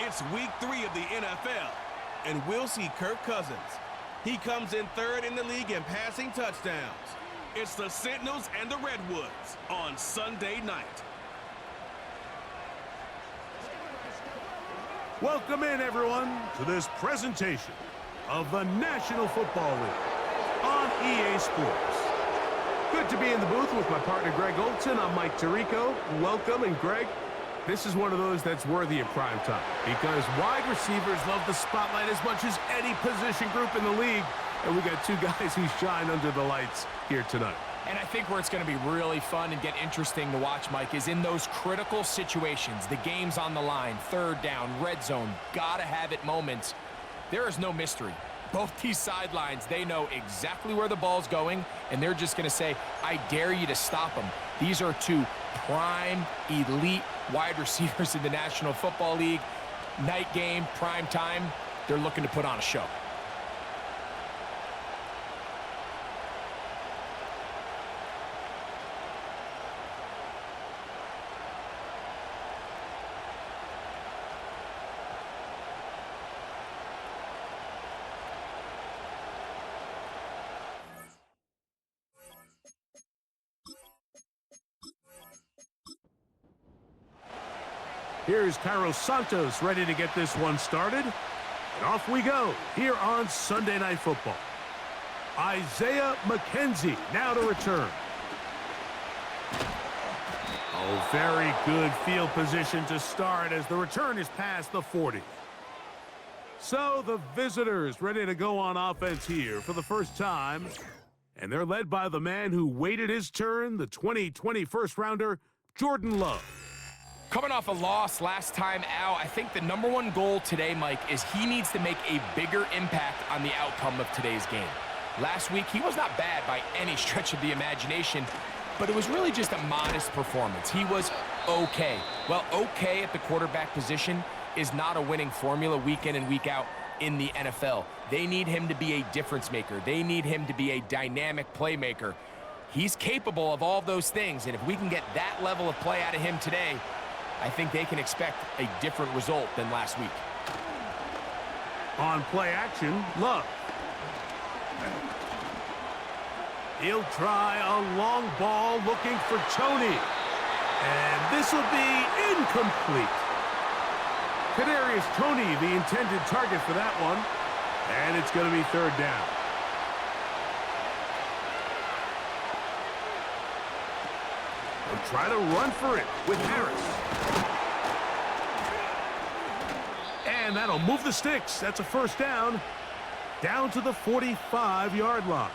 It's week 3 of the NFL, and we'll see Kirk Cousins. He comes in 3rd in the league in passing touchdowns. It's the Sentinels and the Redwoods on Sunday night. Welcome in, everyone, to this presentation of the National Football League on EA Sports. Good to be in the booth with my partner, Greg Olson. I'm Mike Tirico. Welcome, and Greg, this is one of those that's worthy of prime time because wide receivers love the spotlight as much as any position group in the league, and we got two guys who shine under the lights here tonight. And I think where it's going to be really fun and get interesting to watch, Mike, is in those critical situations. The game's on the line, 3rd down, red zone, gotta have it moments. There is no mystery. Both these sidelines, they know exactly where the ball's going, and they're just going to say, I dare you to stop them. These are two prime, elite wide receivers in the National Football League. Night game, prime time, they're looking to put on a show. Here's Carlos Santos ready to get this one started. And off we go here on Sunday Night Football. Isaiah McKenzie now to return. Oh, very good field position to start as the return is past the 40. So the visitors ready to go on offense here for the first time. And they're led by the man who waited his turn, the 2020 first-rounder, Jordan Love. Coming off a loss last time out, I think the #1 goal today, Mike, is he needs to make a bigger impact on the outcome of today's game. Last week, he was not bad by any stretch of the imagination, but it was really just a modest performance. He was okay. Well, okay at the quarterback position is not a winning formula week in and week out in the NFL. They need him to be a difference maker. They need him to be a dynamic playmaker. He's capable of all those things, and if we can get that level of play out of him today, I think they can expect a different result than last week. On play action, Love. He'll try a long ball looking for Tony. And this will be incomplete. Kadarius Toney, the intended target for that one. And it's going to be 3rd down. They'll try to run for it with Harris. And that'll move the sticks. That's a 1st down. Down to the 45-yard line.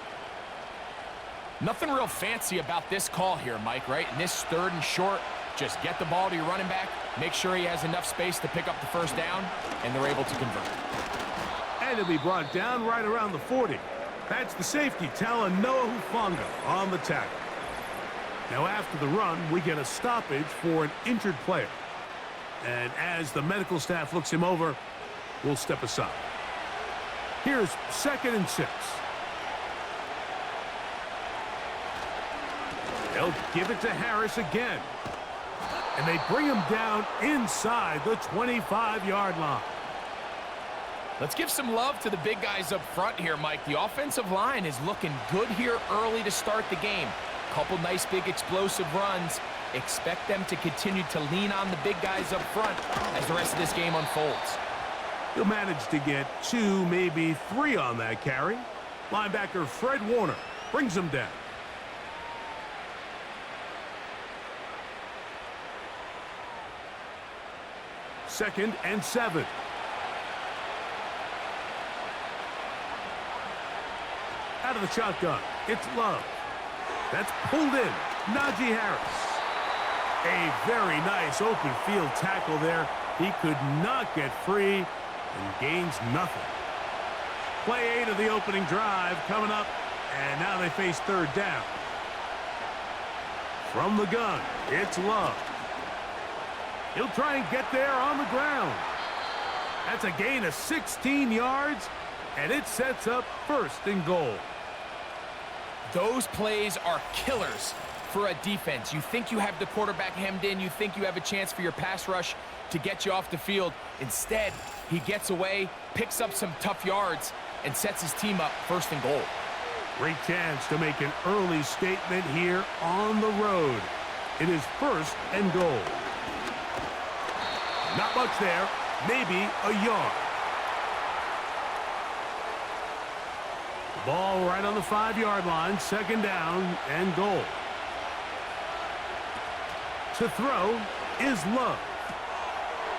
Nothing real fancy about this call here, Mike, right? In this 3rd and short, just get the ball to your running back, make sure he has enough space to pick up the 1st down, and they're able to convert. And it'll be brought down right around the 40. That's the safety, Talanoa Hufanga on the tackle. Now after the run, we get a stoppage for an injured player. And as the medical staff looks him over, we'll step aside. Here's 2nd and 6. They'll give it to Harris again. And they bring him down inside the 25-yard line. Let's give some love to the big guys up front here, Mike. The offensive line is looking good here early to start the game. Couple nice big explosive runs. Expect them to continue to lean on the big guys up front as the rest of this game unfolds. He'll manage to get 2, maybe 3 on that carry. Linebacker Fred Warner brings him down. Second and 7. Out of the shotgun, it's Love. That's pulled in. Najee Harris. A very nice open field tackle there. He could not get free and gains nothing. Play 8 of the opening drive coming up, and now they face 3rd down. From the gun, it's Love. He'll try and get there on the ground. That's a gain of 16 yards, and it sets up 1st and goal. Those plays are killers for a defense. You think you have the quarterback hemmed in. You think you have a chance for your pass rush to get you off the field. Instead, he gets away, picks up some tough yards, and sets his team up 1st and goal. Great chance to make an early statement here on the road. It is 1st and goal. Not much there, maybe a yard. Ball right on the 5-yard line, 2nd down and goal. To throw is Love.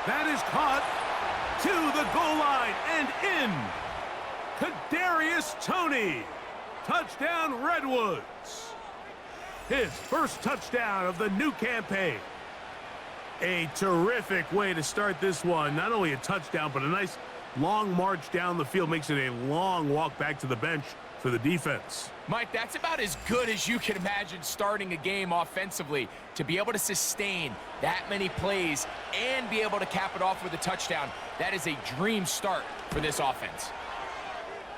That is caught to the goal line and in. Kadarius Toney. Touchdown, Redwoods. His 1st touchdown of the new campaign. A terrific way to start this one. Not only a touchdown, but a nice long march down the field. Makes it a long walk back to the bench for the defense. Mike, that's about as good as you can imagine starting a game offensively. To be able to sustain that many plays and be able to cap it off with a touchdown, that is a dream start for this offense.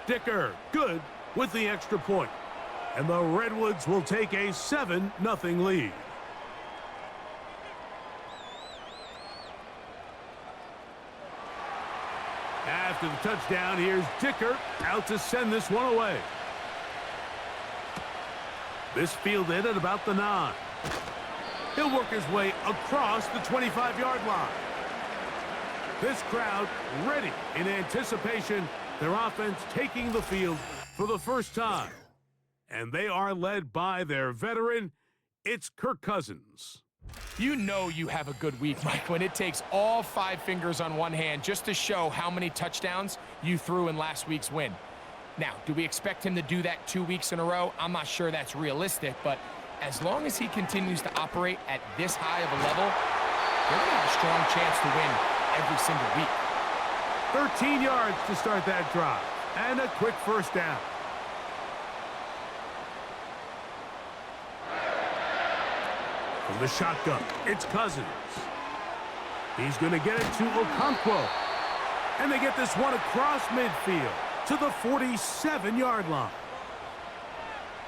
Dicker, good with the extra point. And the Redwoods will take a 7-0 lead. After the touchdown, here's Dicker out to send this one away. This fielded at about the 9. He'll work his way across the 25-yard line. This crowd ready in anticipation. Their offense taking the field for the first time. And they are led by their veteran. It's Kirk Cousins. You know you have a good week, Mike, when it takes all 5 fingers on one hand just to show how many touchdowns you threw in last week's win. Now, do we expect him to do that 2 weeks in a row? I'm not sure that's realistic, but as long as he continues to operate at this high of a level, they're going to have a strong chance to win every single week. 13 yards to start that drive, and a quick 1st down. From the shotgun, it's Cousins. He's going to get it to Okonkwo. And they get this one across midfield to the 47-yard line.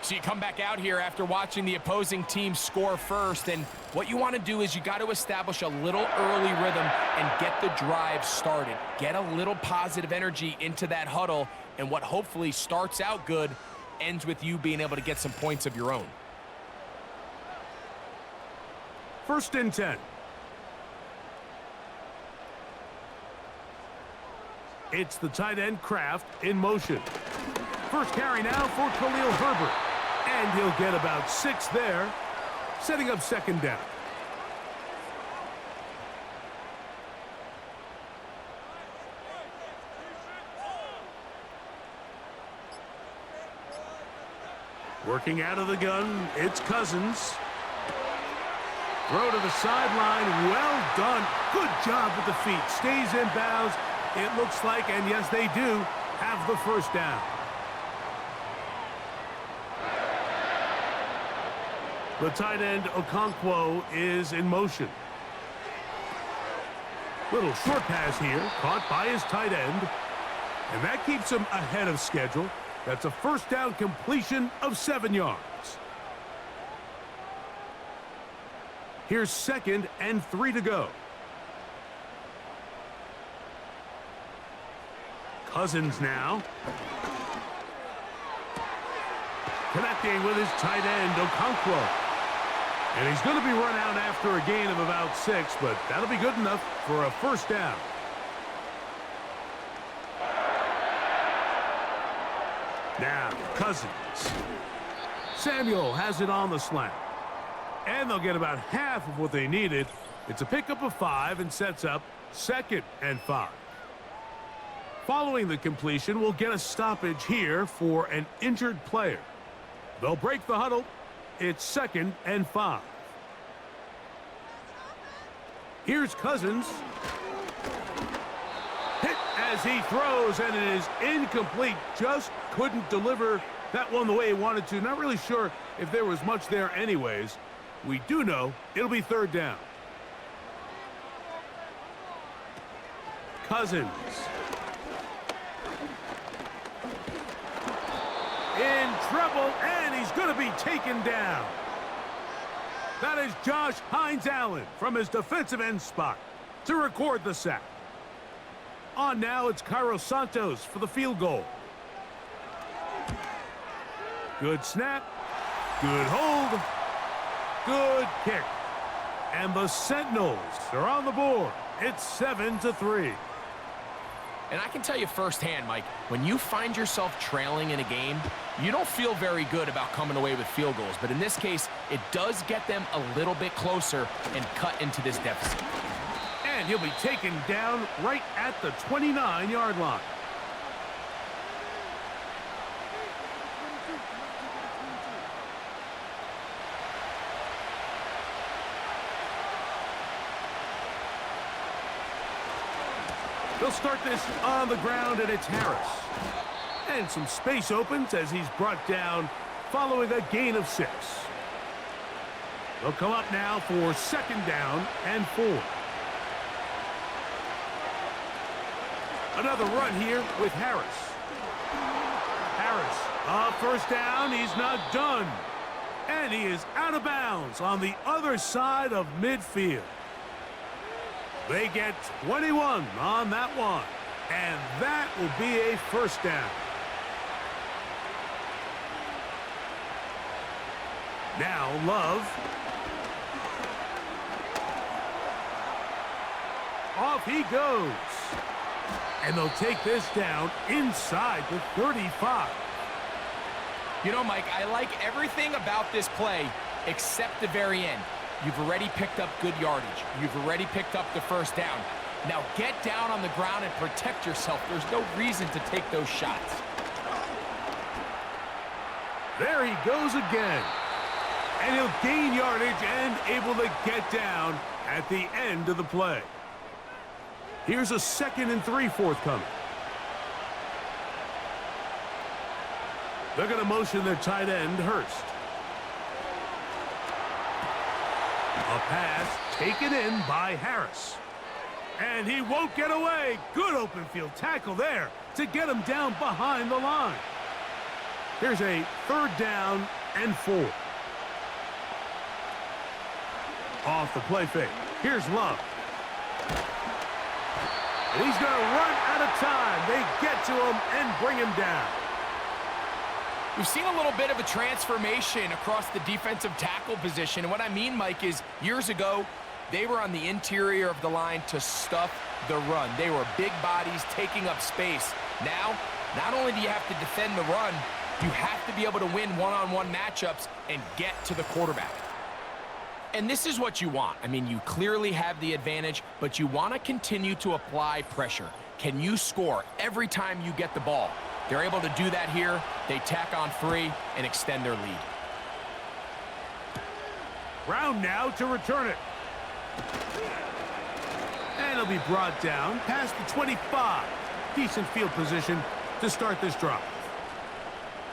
So you come back out here after watching the opposing team score first, and what you want to do is you got to establish a little early rhythm and get the drive started. Get a little positive energy into that huddle, and what hopefully starts out good ends with you being able to get some points of your own. 1st and 10. It's the tight end Kraft in motion. First carry now for Khalil Herbert. And he'll get about 6 there, setting up 2nd down. Working out of the gun, it's Cousins. Throw to the sideline. Well done. Good job with the feet. Stays in bounds. It looks like, and yes, they do, have the 1st down. The tight end, Okonkwo, is in motion. Little short pass here, caught by his tight end. And that keeps him ahead of schedule. That's a 1st down completion of 7 yards. Here's 2nd and 3 to go. Cousins now. Connecting with his tight end, Okonkwo. And he's going to be run out after a gain of about 6, but that'll be good enough for a 1st down. Now, Cousins. Samuel has it on the slant. And they'll get about half of what they needed. It's a pickup of 5 and sets up 2nd and 5. Following the completion, we'll get a stoppage here for an injured player. They'll break the huddle. It's 2nd and 5. Here's Cousins. Hit as he throws, and it is incomplete. Just couldn't deliver that one the way he wanted to. Not really sure if there was much there anyways. We do know it'll be 3rd down. Cousins. In trouble, and he's going to be taken down. That is Josh Hines-Allen from his defensive end spot to record the sack. On now, it's Cairo Santos for the field goal. Good snap. Good hold. Good kick. And the Sentinels are on the board. It's 7-3. And I can tell you firsthand, Mike, when you find yourself trailing in a game, you don't feel very good about coming away with field goals. But in this case, it does get them a little bit closer and cut into this deficit. And he'll be taken down right at the 29-yard line. They'll start this on the ground, and it's Harris. And some space opens as he's brought down following a gain of 6. They'll come up now for second down and 4. Another run here with Harris. Harris, first down, he's not done. And he is out of bounds on the other side of midfield. They get 21 on that one, and that will be a first down. Now Love. Off he goes. And they'll take this down inside the 35. You know, Mike, I like everything about this play except the very end. You've already picked up good yardage. You've already picked up the first down. Now get down on the ground and protect yourself. There's no reason to take those shots. There he goes again. And he'll gain yardage and able to get down at the end of the play. Here's a 2nd and 3 forthcoming. They're going to motion their tight end, Hurst. A pass taken in by Harris. And he won't get away. Good open field tackle there to get him down behind the line. Here's a 3rd down and 4. Off the play fake. Here's Love. And he's going to run out of time. They get to him and bring him down. We've seen a little bit of a transformation across the defensive tackle position. And what I mean, Mike, is years ago, they were on the interior of the line to stuff the run. They were big bodies taking up space. Now, not only do you have to defend the run, you have to be able to win one-on-one matchups and get to the quarterback. And this is what you want. I mean, you clearly have the advantage, but you want to continue to apply pressure. Can you score every time you get the ball? They're able to do that here. They tack on 3 and extend their lead. Brown now to return it. And he'll be brought down past the 25. Decent field position to start this drive.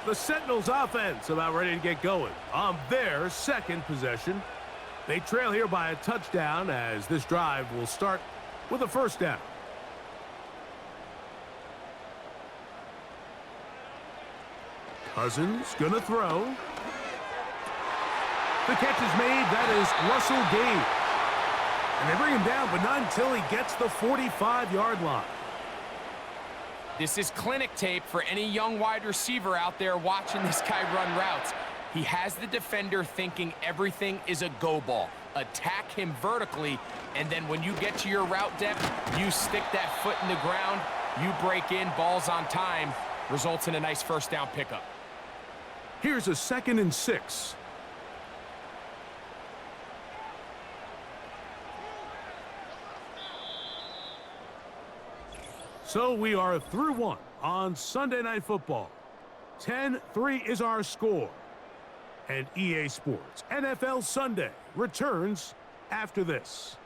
The Sentinels offense about ready to get going on their 2nd possession. They trail here by a touchdown as this drive will start with a first down. Cousins gonna throw. The catch is made. That is Russell Gage. And they bring him down, but not until he gets the 45-yard line. This is clinic tape for any young wide receiver out there watching this guy run routes. He has the defender thinking everything is a go ball. Attack him vertically, and then when you get to your route depth, you stick that foot in the ground, you break in, ball's on time, results in a nice first down pickup. Here's a 2nd and 6. So we are through 1 on Sunday Night Football. 10-3 is our score. And EA Sports NFL Sunday returns after this.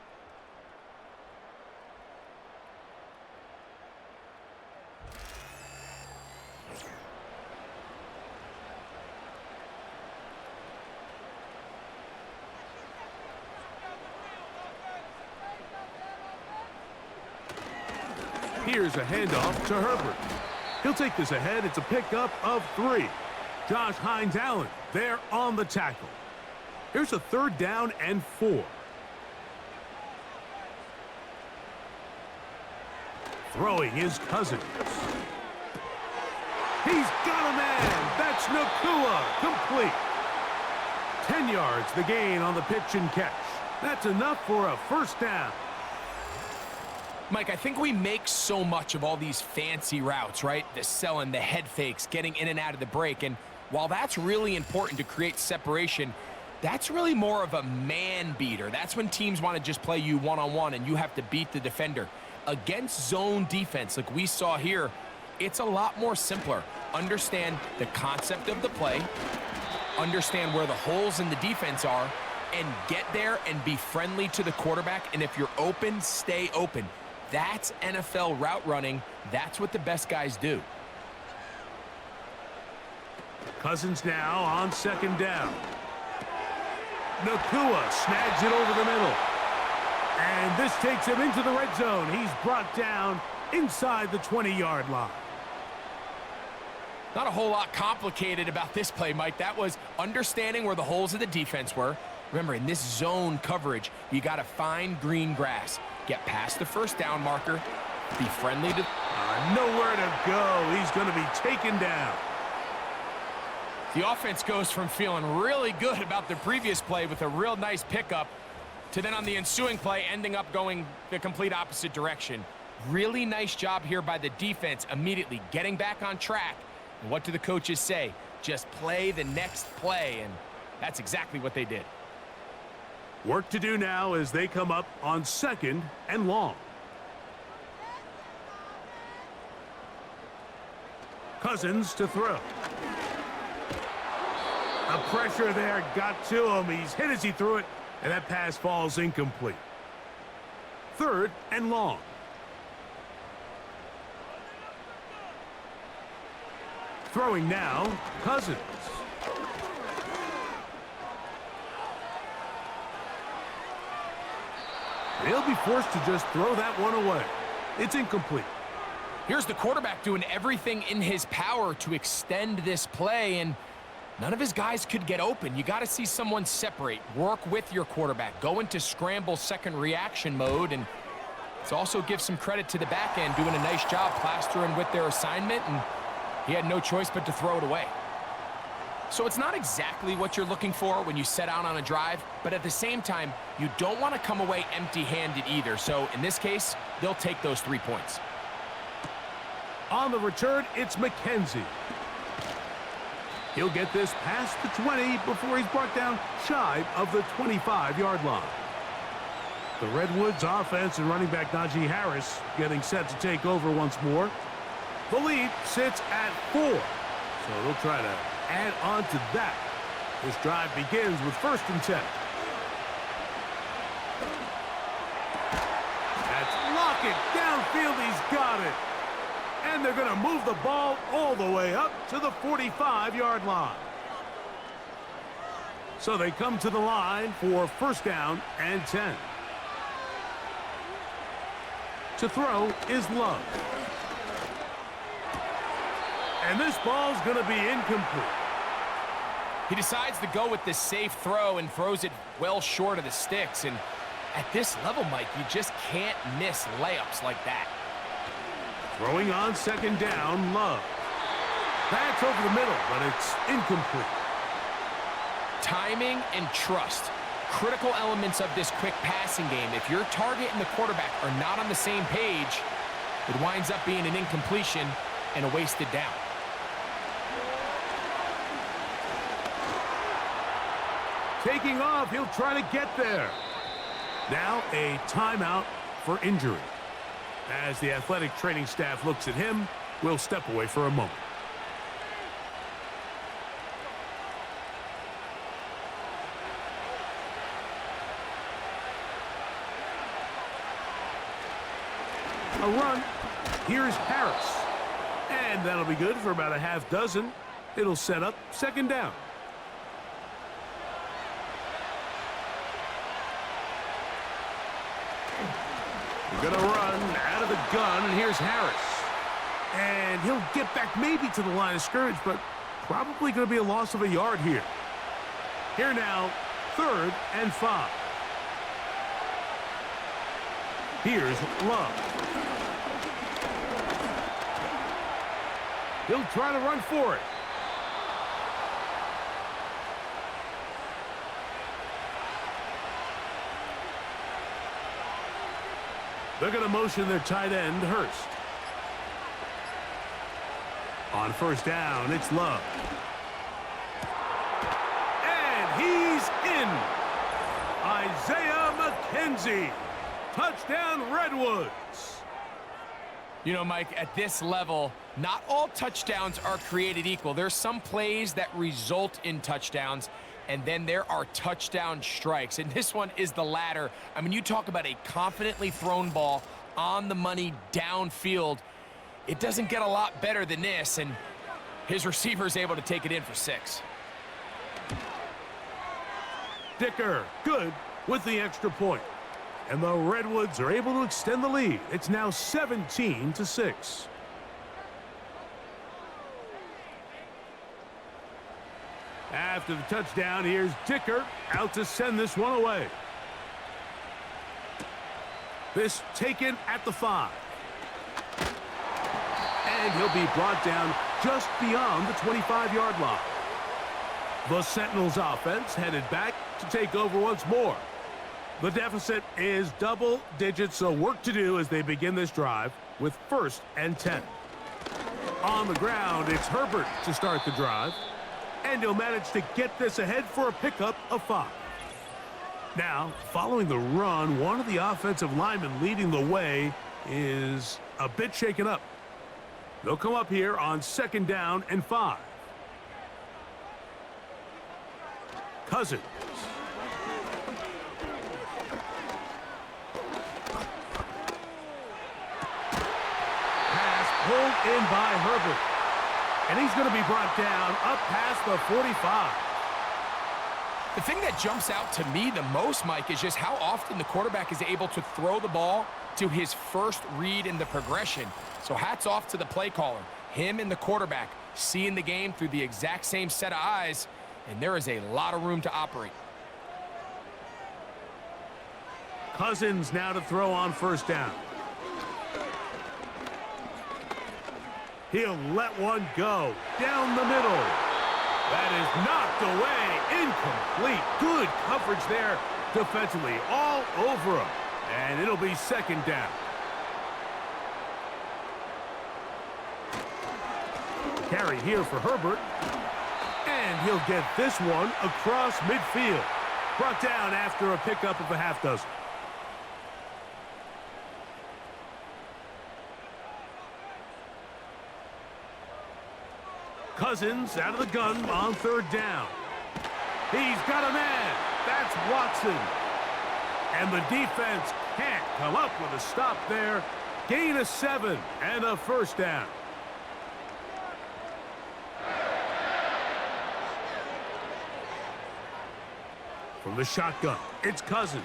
Here's a handoff to Herbert. He'll take this ahead. It's a pickup of 3. Josh Hines-Allen there on the tackle. Here's a 3rd down and 4. Throwing his Cousins. He's got a man. That's Nakua. Complete. 10 yards the gain on the pitch and catch. That's enough for a 1st down. Mike, I think we make so much of all these fancy routes, right? The selling, the head fakes, getting in and out of the break. And while that's really important to create separation, that's really more of a man beater. That's when teams want to just play you one-on-one and you have to beat the defender. Against zone defense like we saw here, it's a lot more simpler. Understand the concept of the play, understand where the holes in the defense are, and get there and be friendly to the quarterback. And if you're open, stay open. That's NFL route running. That's what the best guys do. Cousins now on 2nd down. Nakua snags it over the middle. And this takes him into the red zone. He's brought down inside the 20-yard line. Not a whole lot complicated about this play, Mike. That was understanding where the holes of the defense were. Remember, in this zone coverage, you got to find green grass. Get past the 1st down marker. Be friendly to... Nowhere to go. He's going to be taken down. The offense goes from feeling really good about the previous play with a real nice pickup to then on the ensuing play ending up going the complete opposite direction. Really nice job here by the defense immediately getting back on track. And what do the coaches say? Just play the next play, and that's exactly what they did. Work to do now as they come up on 2nd and long. Cousins to throw. The pressure there got to him. He's hit as he threw it, and that pass falls incomplete. 3rd and long. Throwing now, Cousins. He'll be forced to just throw that one away. It's incomplete. Here's the quarterback doing everything in his power to extend this play, and none of his guys could get open. You got to see someone separate, work with your quarterback, go into scramble second reaction mode, and it's also give some credit to the back end doing a nice job plastering with their assignment, and he had no choice but to throw it away. So it's not exactly what you're looking for when you set out on a drive, but at the same time, you don't want to come away empty-handed either. So in this case, they'll take those 3 points. On the return, it's McKenzie. He'll get this past the 20 before he's brought down shy of the 25-yard line. The Redwoods offense and running back Najee Harris getting set to take over once more. The lead sits at 4, so they'll try to add on to that. This drive begins with 1st and 10. That's Lockett downfield. He's got it. And they're going to move the ball all the way up to the 45-yard line. So they come to the line for 1st down and 10. To throw is Love. And this ball's going to be incomplete. He decides to go with the safe throw and throws it well short of the sticks. And at this level, Mike, you just can't miss layups like that. Throwing on 2nd down, Love. That's over the middle, but it's incomplete. Timing and trust. Critical elements of this quick passing game. If your target and the quarterback are not on the same page, it winds up being an incompletion and a wasted down. Taking off, he'll try to get there. Now a timeout for injury. As the athletic training staff looks at him, we'll step away for a moment. A run. Here's Harris. And that'll be good for about a half dozen. It'll set up 2nd down. We're going to run out of the gun, and here's Harris. And he'll get back maybe to the line of scrimmage, but probably going to be a loss of a yard here. Here now, 3rd and 5. Here's Love. He'll try to run for it. They're going to motion their tight end, Hurst. On 1st down, it's Love. And he's in. Isaiah McKenzie. Touchdown, Redwoods. You know, Mike, at this level, not all touchdowns are created equal. There's some plays that result in touchdowns, and then there are touchdown strikes. And this one is the latter. I mean, you talk about a confidently thrown ball on the money downfield. It doesn't get a lot better than this, and his receiver is able to take it in for 6. Dicker, good with the extra point. And the Redwoods are able to extend the lead. It's now 17-6. After the touchdown, here's Dicker out to send this one away. This taken at the 5. And he'll be brought down just beyond the 25-yard line. The Sentinels offense headed back to take over once more. The deficit is double digits, so work to do as they begin this drive with 1st and 10. On the ground, it's Herbert to start the drive, and he'll manage to get this ahead for a pickup of 5. Now, following the run, one of the offensive linemen leading the way is a bit shaken up. They'll come up here on 2nd down and 5. Cousins. Pulled in by Herbert. And he's going to be brought down up past the 45. The thing that jumps out to me the most, Mike, is just how often the quarterback is able to throw the ball to his first read in the progression. So hats off to the play caller. Him and the quarterback seeing the game through the exact same set of eyes, and there is a lot of room to operate. Cousins now to throw on 1st down. He'll let one go down the middle. That is knocked away. Incomplete. Good coverage there defensively. All over him. And it'll be 2nd down. Carry here for Herbert. And he'll get this one across midfield. Brought down after a pickup of a half dozen. Cousins out of the gun on 3rd down. He's got a man. That's Watson. And the defense can't come up with a stop there. Gain of 7 and a 1st down. From the shotgun, it's Cousins.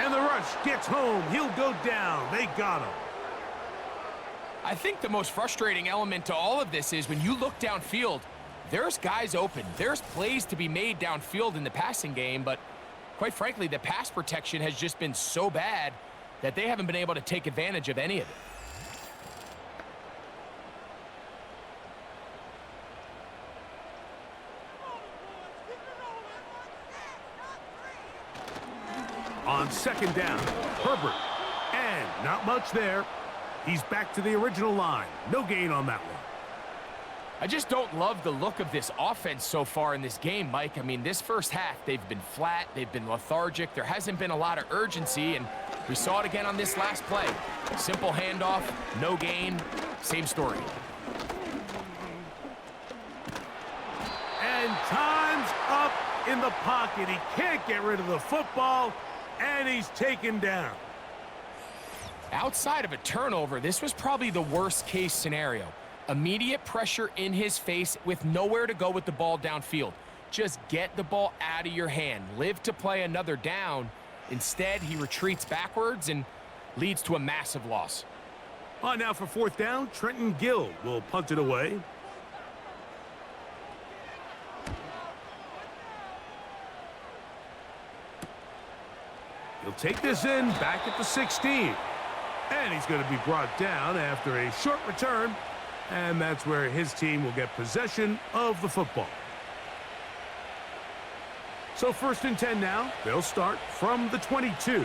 And the rush gets home. He'll go down. They got him. I think the most frustrating element to all of this is when you look downfield, there's guys open. There's plays to be made downfield in the passing game, but quite frankly, the pass protection has just been so bad that they haven't been able to take advantage of any of it. On 2nd down, Herbert. And not much there. He's back to the original line. No gain on that one. I just don't love the look of this offense so far in this game, Mike. I mean, this first half, they've been flat. They've been lethargic. There hasn't been a lot of urgency, and we saw it again on this last play. Simple handoff, no gain, same story. And time's up in the pocket. He can't get rid of the football, and he's taken down. Outside of a turnover, this was probably the worst-case scenario. Immediate pressure in his face with nowhere to go with the ball downfield. Just get the ball out of your hand. Live to play another down. Instead, he retreats backwards and leads to a massive loss. On now for 4th down, Trenton Gill will punt it away. take this in back at the 16. And he's going to be brought down after a short return. And that's where his team will get possession of the football. So 1st and 10 now. They'll start from the 22.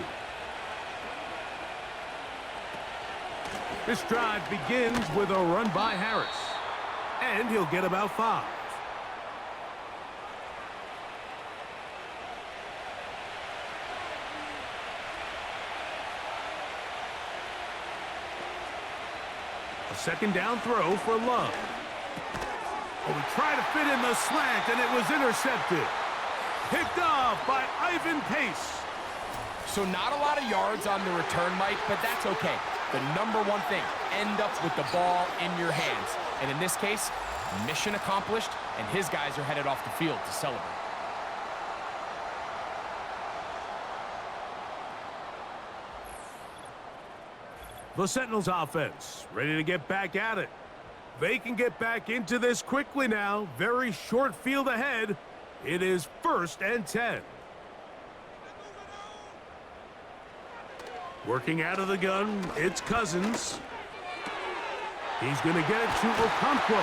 This drive begins with a run by Harris. And he'll get about 5. A 2nd down throw for Love. Oh, he tried to fit in the slant, and it was intercepted. Picked off by Ivan Pace. So not a lot of yards on the return, Mike, but that's okay. The number one thing, end up with the ball in your hands. And in this case, mission accomplished, and his guys are headed off the field to celebrate. The Sentinels offense ready to get back at it. They can get back into this quickly now. Very short field ahead. It is 1st and 10. Working out of the gun, it's Cousins. He's going to get it to Okonkwo.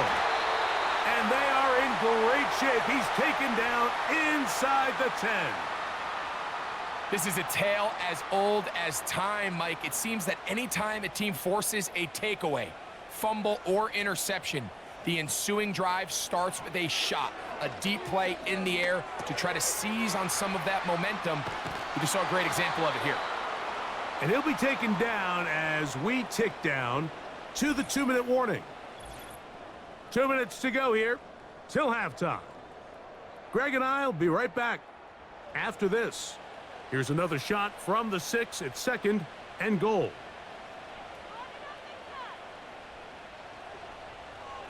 And they are in great shape. He's taken down inside the 10. This is a tale as old as time, Mike. It seems that anytime a team forces a takeaway, fumble, or interception, the ensuing drive starts with a shot, a deep play in the air to try to seize on some of that momentum. We just saw a great example of it here. And he'll be taken down as we tick down to the 2-minute warning. 2 minutes to go here till halftime. Greg and I will be right back after this. Here's another shot from the 6 at 2nd and goal.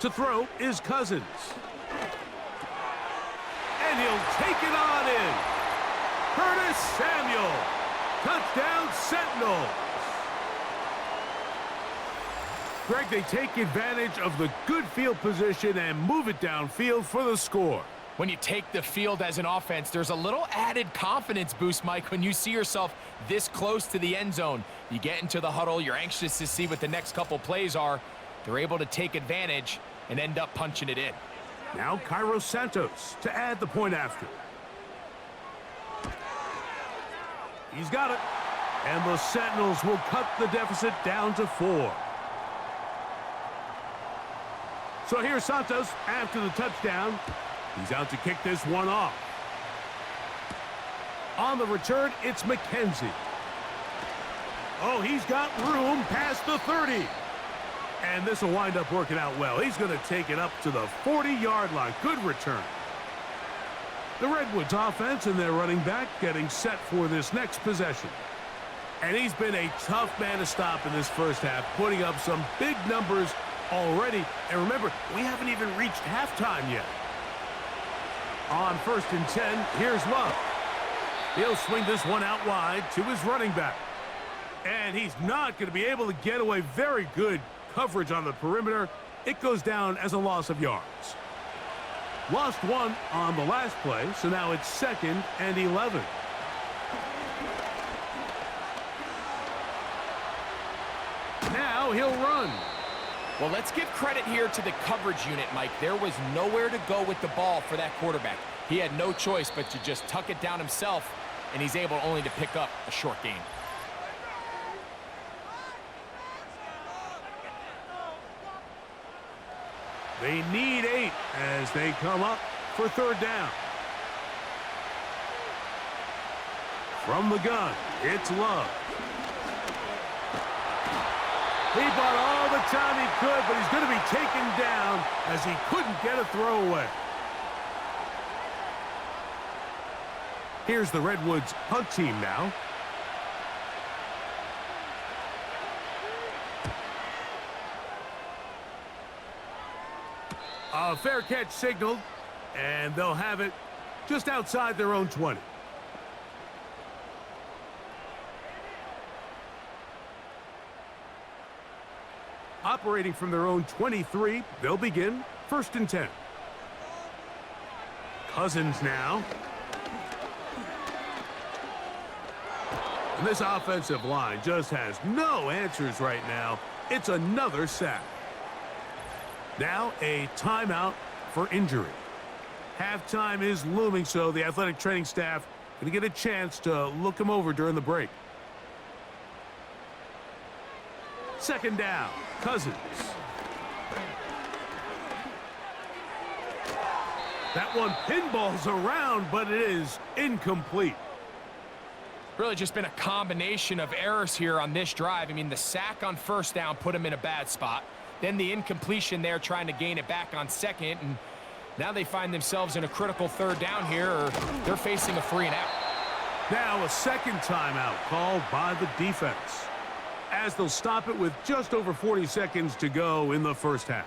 To throw is Cousins. And he'll take it on in. Curtis Samuel. Touchdown Sentinels. Greg, they take advantage of the good field position and move it downfield for the score. When you take the field as an offense, there's a little added confidence boost, Mike, when you see yourself this close to the end zone. You get into the huddle, you're anxious to see what the next couple plays are. They're able to take advantage and end up punching it in. Now Cairo Santos to add the point after. He's got it. And the Sentinels will cut the deficit down to 4. So here's Santos after the touchdown. He's out to kick this one off. On the return, it's McKenzie. Oh, he's got room past the 30. And this will wind up working out well. He's going to take it up to the 40-yard line. Good return. The Redwoods offense and their running back getting set for this next possession. And he's been a tough man to stop in this first half, putting up some big numbers already. And remember, we haven't even reached halftime yet. On 1st and 10, here's Love. He'll swing this one out wide to his running back. And he's not going to be able to get away. Very good coverage on the perimeter. It goes down as a loss of yards. Lost 1 on the last play, so now it's 2nd and 11. Now he'll run. Well, let's give credit here to the coverage unit, Mike. There was nowhere to go with the ball for that quarterback. He had no choice but to just tuck it down himself, and he's able only to pick up a short gain. They need 8 as they come up for 3rd down. From the gun, it's Love. He bought all the time he could, but he's going to be taken down as he couldn't get a throwaway. Here's the Redwoods punt team now. A fair catch signaled, and they'll have it just outside their own 20. Operating from their own 23, they'll begin 1st and 10. Cousins now. And this offensive line just has no answers right now. It's another sack. Now a timeout for injury. Halftime is looming, so the athletic training staff going to get a chance to look him over during the break. Second down, Cousins. That one pinballs around, but it is incomplete. Really just been a combination of errors here on this drive. I mean, the sack on first down put him in a bad spot. Then the incompletion there trying to gain it back on second. And now they find themselves in a critical third down here, or they're facing a 3 and out. Now a second timeout called by the defense, as they'll stop it with just over 40 seconds to go in the first half.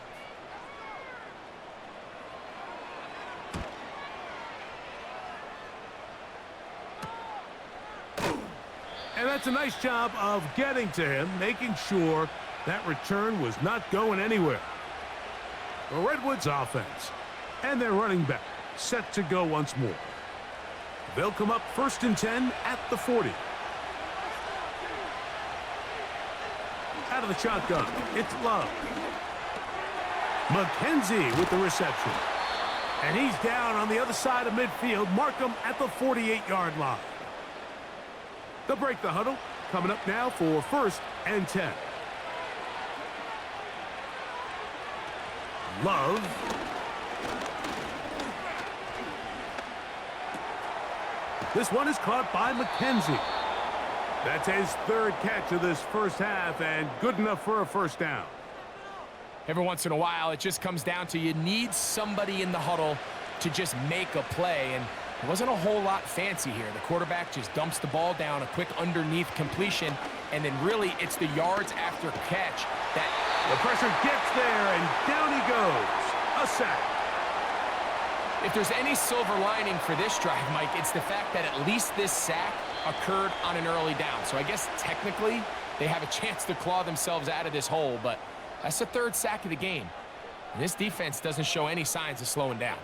And that's a nice job of getting to him, making sure that return was not going anywhere. The Redwoods offense and their running back set to go once more. They'll come up 1st and 10 at the 40. Out of the shotgun, it's Love. McKenzie with the reception. And he's down on the other side of midfield. Mark him at the 48-yard line. They'll break the huddle. Coming up now for 1st and 10. Love. This one is caught by McKenzie. That's his 3rd catch of this first half, and good enough for a first down. Every once in a while, it just comes down to you need somebody in the huddle to just make a play, and it wasn't a whole lot fancy here. The quarterback just dumps the ball down, a quick underneath completion, and then really it's the yards after catch that... The pressure gets there, and down he goes. A sack. If there's any silver lining for this drive, Mike, it's the fact that at least this sack occurred on an early down. So I guess technically they have a chance to claw themselves out of this hole, but that's the 3rd sack of the game. And this defense doesn't show any signs of slowing down.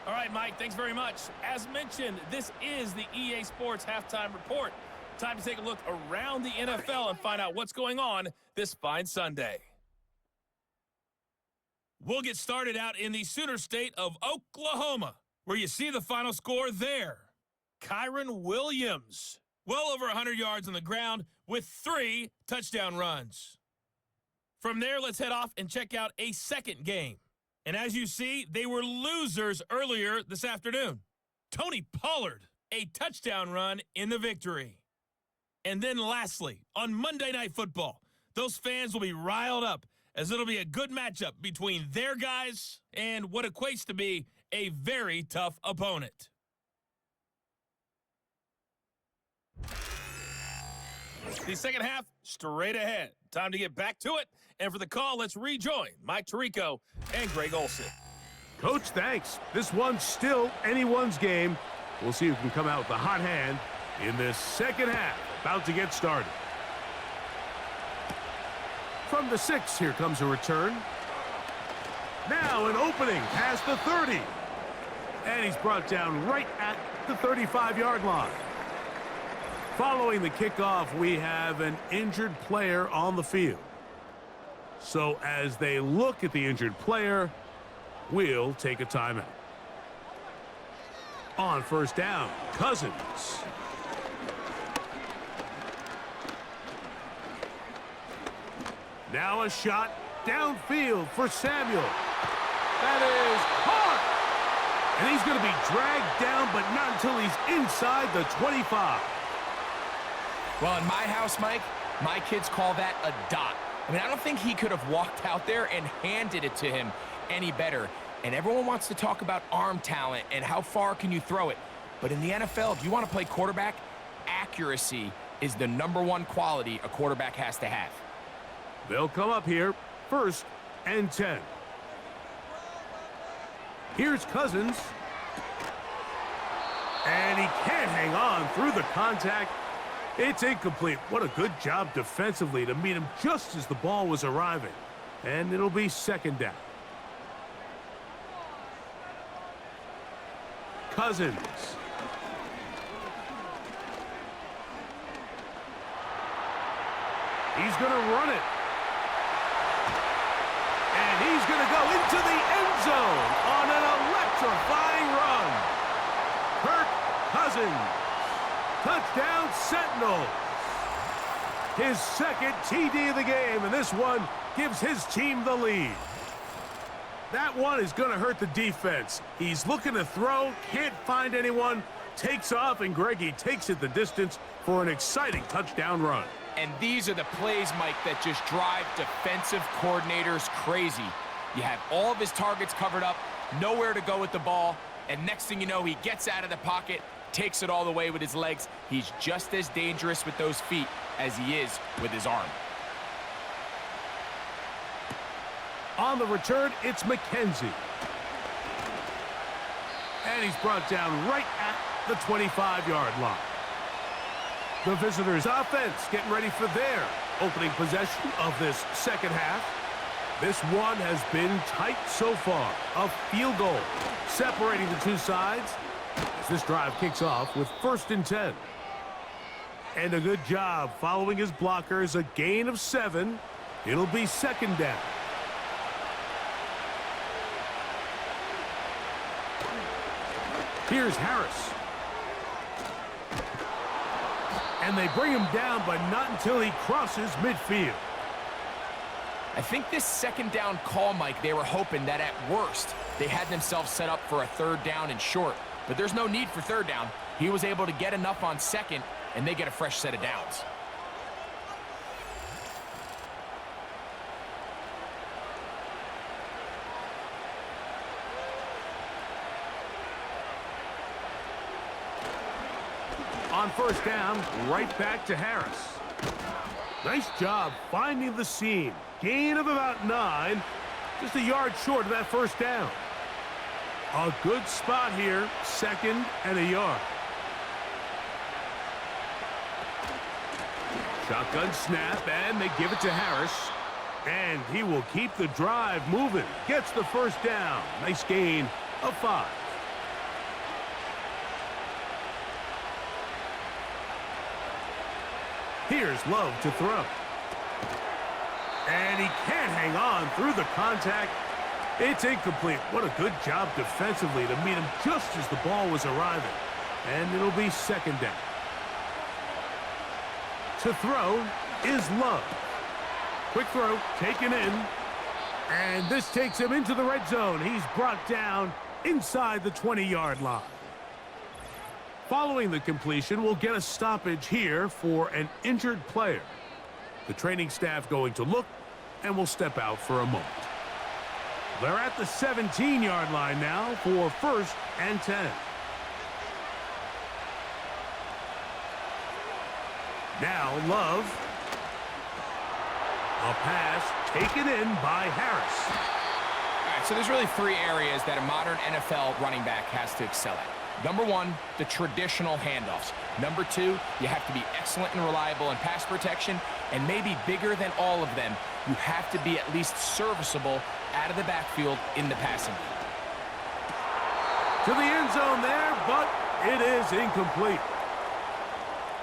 All right, Mike, thanks very much. As mentioned, this is the EA Sports Halftime Report. Time to take a look around the NFL and find out what's going on this fine Sunday. We'll get started out in the Sooner state of Oklahoma, where you see the final score there. Kyron Williams, well over 100 yards on the ground with 3 touchdown runs. From there, let's head off and check out a second game. And as you see, they were losers earlier this afternoon. Tony Pollard, a touchdown run in the victory. And then lastly, on Monday Night Football, those fans will be riled up as it'll be a good matchup between their guys and what equates to be a very tough opponent. The second half, straight ahead. Time to get back to it. And for the call, let's rejoin Mike Tirico and Greg Olson. Coach, thanks. This one's still anyone's game. We'll see who can come out with the hot hand in this second half. About to get started. From the 6, here comes a return. Now an opening past the 30. And he's brought down right at the 35-yard line. Following the kickoff, we have an injured player on the field. So as they look at the injured player, we'll take a timeout. On first down, Cousins. Now a shot downfield for Samuel. That is caught. And he's going to be dragged down, but not until he's inside the 25. Well, in my house, Mike, my kids call that a dot. I mean, I don't think he could have walked out there and handed it to him any better. And everyone wants to talk about arm talent and how far can you throw it. But in the NFL, if you want to play quarterback, accuracy is the #1 quality a quarterback has to have. They'll come up here, 1st and 10. Here's Cousins. And he can't hang on through the contact. It's incomplete. What a good job defensively to meet him just as the ball was arriving. And it'll be second down. Cousins. He's going to run it. And he's going to go into the end zone on an electrifying run. Kirk Cousins. Touchdown, Sentinels. His second TD of the game, and this one gives his team the lead. That one is going to hurt the defense. He's looking to throw, can't find anyone, takes off, and Greggy takes it the distance for an exciting touchdown run. And these are the plays, Mike, that just drive defensive coordinators crazy. You have all of his targets covered up, nowhere to go with the ball, and next thing you know, he gets out of the pocket, takes it all the way with his legs. He's just as dangerous with those feet as he is with his arm. On the return, it's McKenzie. And he's brought down right at the 25-yard line. The visitors' offense getting ready for their opening possession of this second half. This one has been tight so far. A field goal separating the two sides as this drive kicks off with 1st and 10. And a good job following his blockers. A gain of 7. It'll be 2nd down. Here's Harris. And they bring him down, but not until he crosses midfield. I think this 2nd down call, Mike, they were hoping that at worst they had themselves set up for a 3rd down and short. But there's no need for 3rd down. He was able to get enough on 2nd, and they get a fresh set of downs. On 1st down, right back to Harris. Nice job finding the seam. Gain of about 9. Just a yard short of that 1st down. A good spot here. 2nd and a yard. Shotgun snap, and they give it to Harris. And he will keep the drive moving. Gets the 1st down. Nice gain of 5. Here's Love to throw. And he can't hang on through the contact. It's incomplete. What a good job defensively to meet him just as the ball was arriving. And it'll be 2nd down. To throw is Love. Quick throw, taken in. And this takes him into the red zone. He's brought down inside the 20-yard line. Following the completion, we'll get a stoppage here for an injured player. The training staff going to look, and will step out for a moment. They're at the 17-yard line now for 1st and 10. Now Love. A pass taken in by Harris. All right, so there's really 3 areas that a modern NFL running back has to excel at. Number 1, the traditional handoffs. Number 2, you have to be excellent and reliable in pass protection. And maybe bigger than all of them, you have to be at least serviceable out of the backfield in the passing game. To the end zone there, but it is incomplete.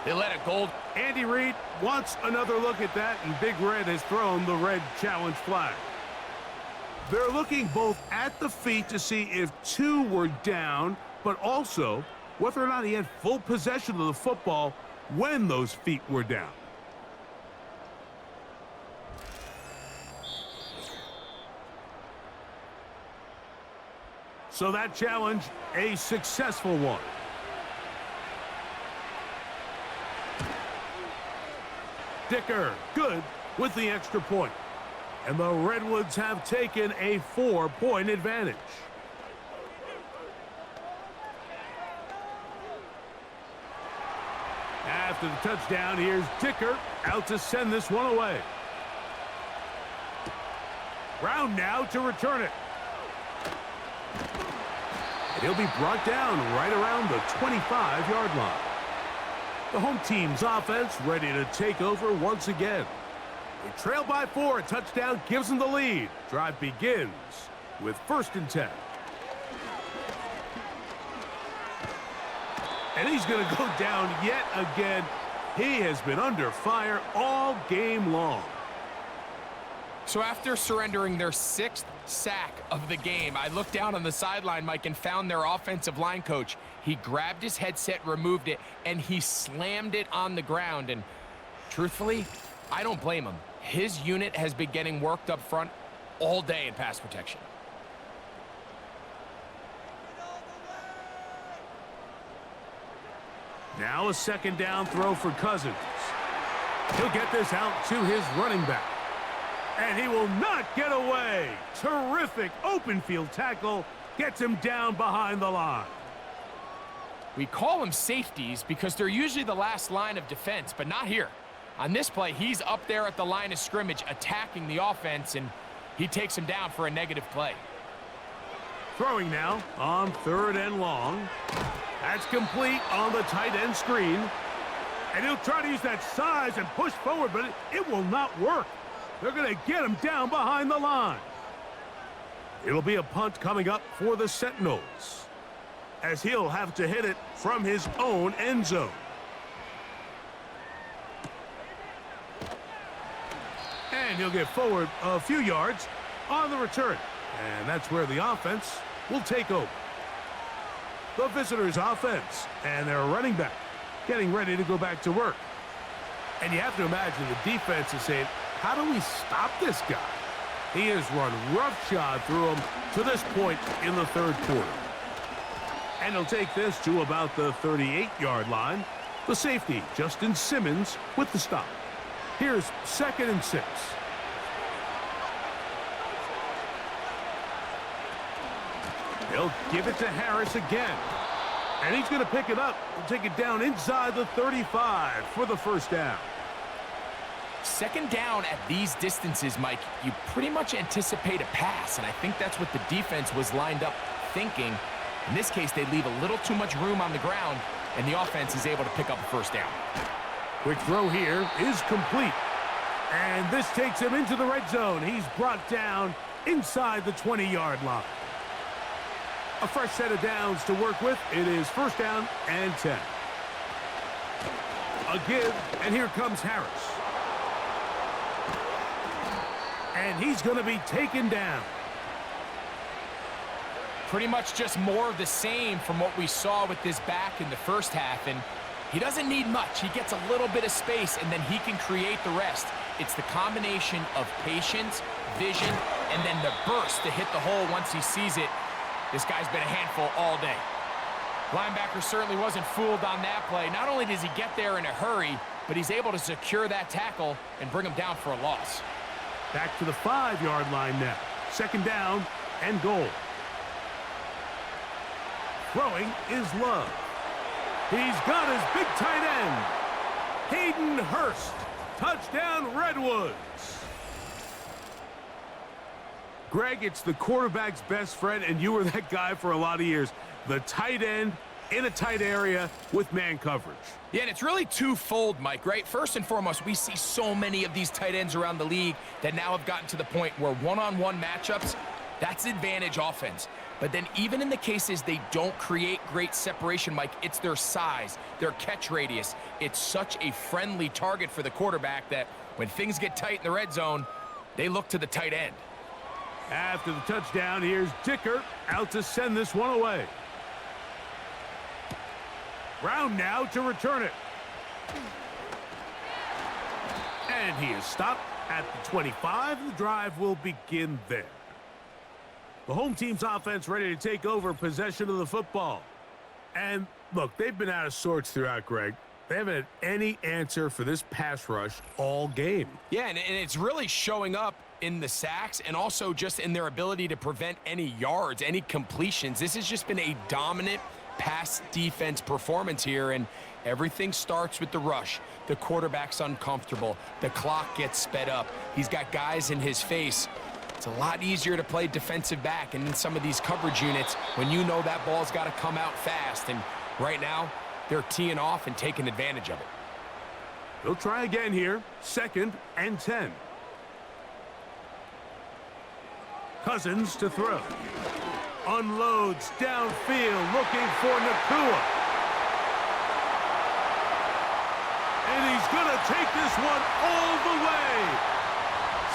They let it go. Andy Reid wants another look at that, and Big Red has thrown the red challenge flag. They're looking both at the feet to see if 2 were down, but also whether or not he had full possession of the football when those feet were down. So that challenge, a successful one. Dicker, good with the extra point. And the Redwoods have taken a 4-point advantage. After the touchdown, here's Dicker out to send this one away. Brown now to return it. And he'll be brought down right around the 25-yard line. The home team's offense ready to take over once again. They trail by 4. A touchdown gives them the lead. Drive begins with 1st and 10. And he's going to go down yet again. He has been under fire all game long. So after surrendering their 6th sack of the game, I looked down on the sideline, Mike, and found their offensive line coach. He grabbed his headset, removed it, and he slammed it on the ground. And truthfully, I don't blame him. His unit has been getting worked up front all day in pass protection. Now a second down throw for Cousins. He'll get this out to his running back. And he will not get away. Terrific open field tackle. Gets him down behind the line. We call them safeties because they're usually the last line of defense, but not here. On this play, he's up there at the line of scrimmage attacking the offense, and he takes him down for a negative play. Throwing now on 3rd and long. That's complete on the tight end screen. And he'll try to use that size and push forward, but it will not work. They're going to get him down behind the line. It'll be a punt coming up for the Sentinels, as he'll have to hit it from his own end zone. And he'll get forward a few yards on the return. And that's where the offense will take over. The visitors' offense and their running back getting ready to go back to work. And you have to imagine the defense is saying, how do we stop this guy? He has run roughshod through him to this point in the 3rd quarter. And he'll take this to about the 38-yard line. The safety, Justin Simmons, with the stop. Here's 2nd and 6. He'll give it to Harris again. And he's going to pick it up and take it down inside the 35 for the 1st down. 2nd down at these distances, Mike, you pretty much anticipate a pass, and I think that's what the defense was lined up thinking. In this case, they leave a little too much room on the ground, and the offense is able to pick up a 1st down. Quick throw here is complete. And this takes him into the red zone. He's brought down inside the 20-yard line. A fresh set of downs to work with. It is 1st down and 10. A give, and here comes Harris. And he's going to be taken down. Pretty much just more of the same from what we saw with this back in the 1st half, and he doesn't need much. He gets a little bit of space, and then he can create the rest. It's the combination of patience, vision, and then the burst to hit the hole once he sees it. This guy's been a handful all day. Linebacker certainly wasn't fooled on that play. Not only does he get there in a hurry, but he's able to secure that tackle and bring him down for a loss. Back to the 5-yard line now. 2nd down and goal. Throwing is Love. He's got his big tight end, Hayden Hurst. Touchdown, Redwoods. Greg, it's the quarterback's best friend, and you were that guy for a lot of years. The tight end in a tight area with man coverage. Yeah, and it's really twofold, Mike, right? First and foremost, we see so many of these tight ends around the league that now have gotten to the point where one-on-one matchups, that's advantage offense. But then even in the cases they don't create great separation, Mike, it's their size, their catch radius. It's such a friendly target for the quarterback that when things get tight in the red zone, they look to the tight end. After the touchdown, here's Dicker out to send this one away. Brown now to return it. And he is stopped at the 25. The drive will begin there. The home team's offense ready to take over possession of the football. And look, they've been out of sorts throughout, Greg. They haven't had any answer for this pass rush all game. Yeah, and it's really showing up in the sacks and also just in their ability to prevent any yards, any completions. This has just been a dominant pass defense performance here, and everything starts with the rush. The quarterback's uncomfortable. The clock gets sped up. He's got guys in his face. It's a lot easier to play defensive back and in some of these coverage units when you know that ball's got to come out fast, and right now they're teeing off and taking advantage of it. They'll try again here. 2nd and 10. Cousins to throw. Unloads downfield looking for Nakua.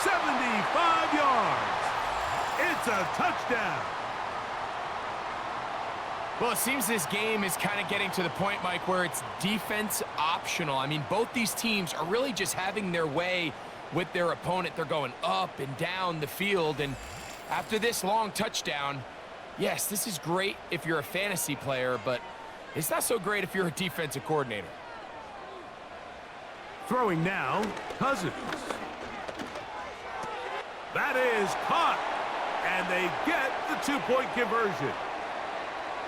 75 yards. It's a touchdown. Well, it seems this game is kind of getting to the point, Mike, where it's defense optional. I mean, both these teams are really just having their way with their opponent. They're going up and down the field, and after this long touchdown, yes, this is great if you're a fantasy player, but it's not so great if you're a defensive coordinator. Throwing now, Cousins. That is caught, and they get the two-point conversion.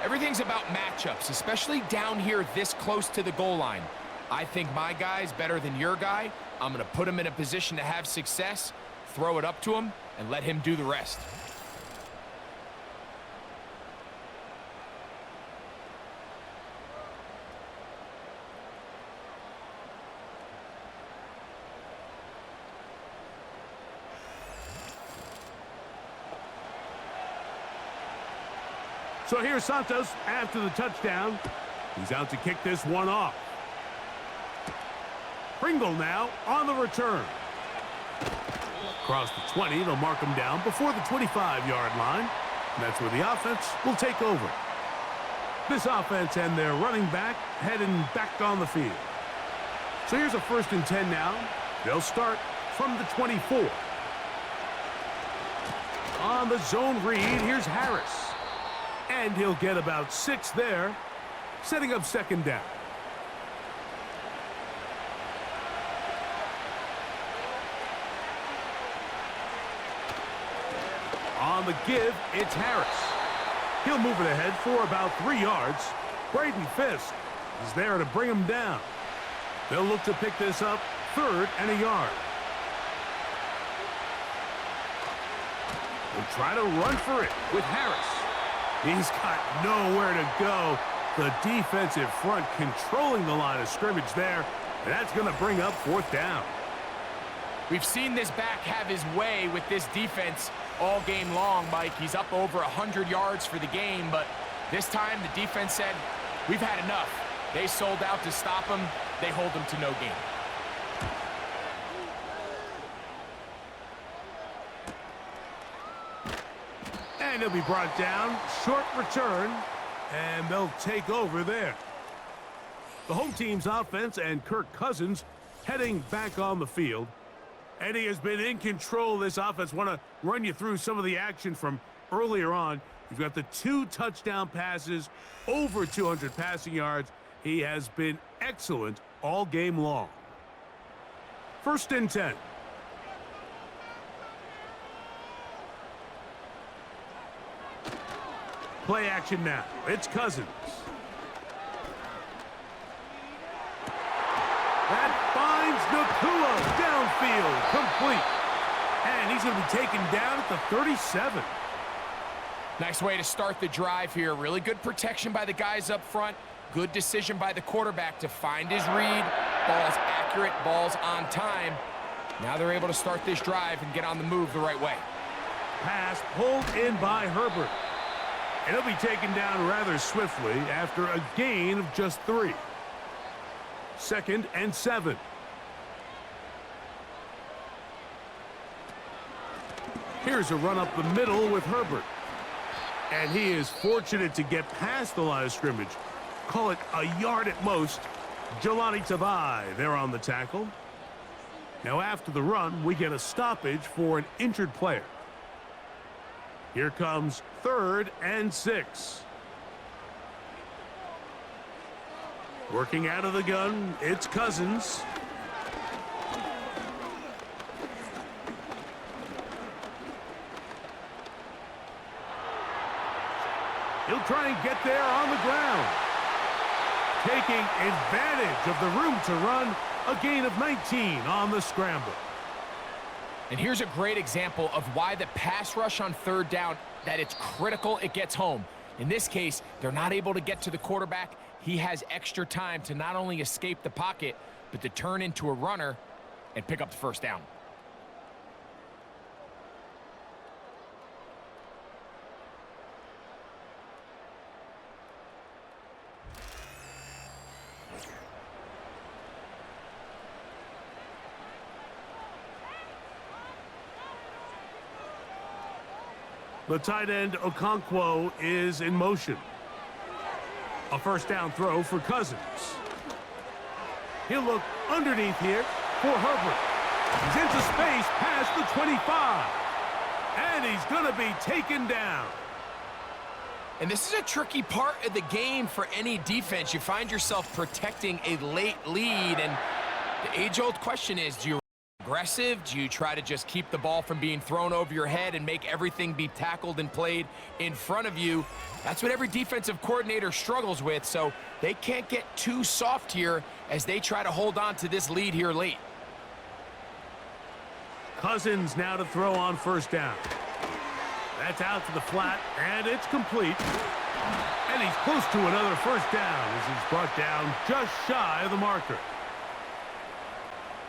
Everything's about matchups, especially down here this close to the goal line. I think my guy's better than your guy. I'm going to put him in a position to have success, throw it up to him, and let him do the rest. So here's Santos after the touchdown. He's out to kick this one off. Pringle now on the return. Across the 20, they'll mark him down before the 25-yard line. And that's where the offense will take over. This offense and their running back heading back on the field. So here's a 1st and 10 now. They'll start from the 24. On the zone read, here's Harris. And he'll get about 6 there, setting up 2nd down. On the give, it's Harris. He'll move it ahead for about 3 yards. Braden Fisk is there to bring him down. They'll look to pick this up 3rd and a yard. They'll try to run for it with Harris. He's got nowhere to go. The defensive front controlling the line of scrimmage there. And that's going to bring up 4th down. We've seen this back have his way with this defense all game long, Mike. He's up over 100 yards for the game, but this time the defense said, we've had enough. They sold out to stop him. They hold him to no gain. And he'll be brought down. Short return. And they'll take over there. The home team's offense and Kirk Cousins heading back on the field. And he has been in control of this offense. Want to run you through some of the action from earlier on. You've got the 2 touchdown passes, over 200 passing yards. He has been excellent all game long. 1st and 10. Play action now. It's Cousins. That finds Nakua downfield, complete. And he's going to be taken down at the 37. Nice way to start the drive here. Really good protection by the guys up front. Good decision by the quarterback to find his read. Ball's accurate, ball's on time. Now they're able to start this drive and get on the move the right way. Pass pulled in by Herbert. And he'll be taken down rather swiftly after a gain of just 3. 2nd and 7. Here's a run up the middle with Herbert. And he is fortunate to get past the line of scrimmage. Call it a yard at most. Jelani Tavai there on the tackle. Now after the run, we get a stoppage for an injured player. Here comes 3rd and 6. Working out of the gun, it's Cousins. He'll try and get there on the ground. Taking advantage of the room to run, a gain of 19 on the scramble. And here's a great example of why the pass rush on 3rd down, that it's critical it gets home. In this case, they're not able to get to the quarterback. He has extra time to not only escape the pocket, but to turn into a runner and pick up the 1st down. The tight end, Okonkwo, is in motion. A first down throw for Cousins. He'll look underneath here for Herbert. He's into space past the 25. And he's going to be taken down. And this is a tricky part of the game for any defense. You find yourself protecting a late lead, and the age-old question is, do you aggressive? Do you try to just keep the ball from being thrown over your head and make everything be tackled and played in front of you? That's what every defensive coordinator struggles with, so they can't get too soft here as they try to hold on to this lead here late. Cousins now to throw on first down. That's out to the flat, and it's complete. And he's close to another first down as he's brought down just shy of the marker.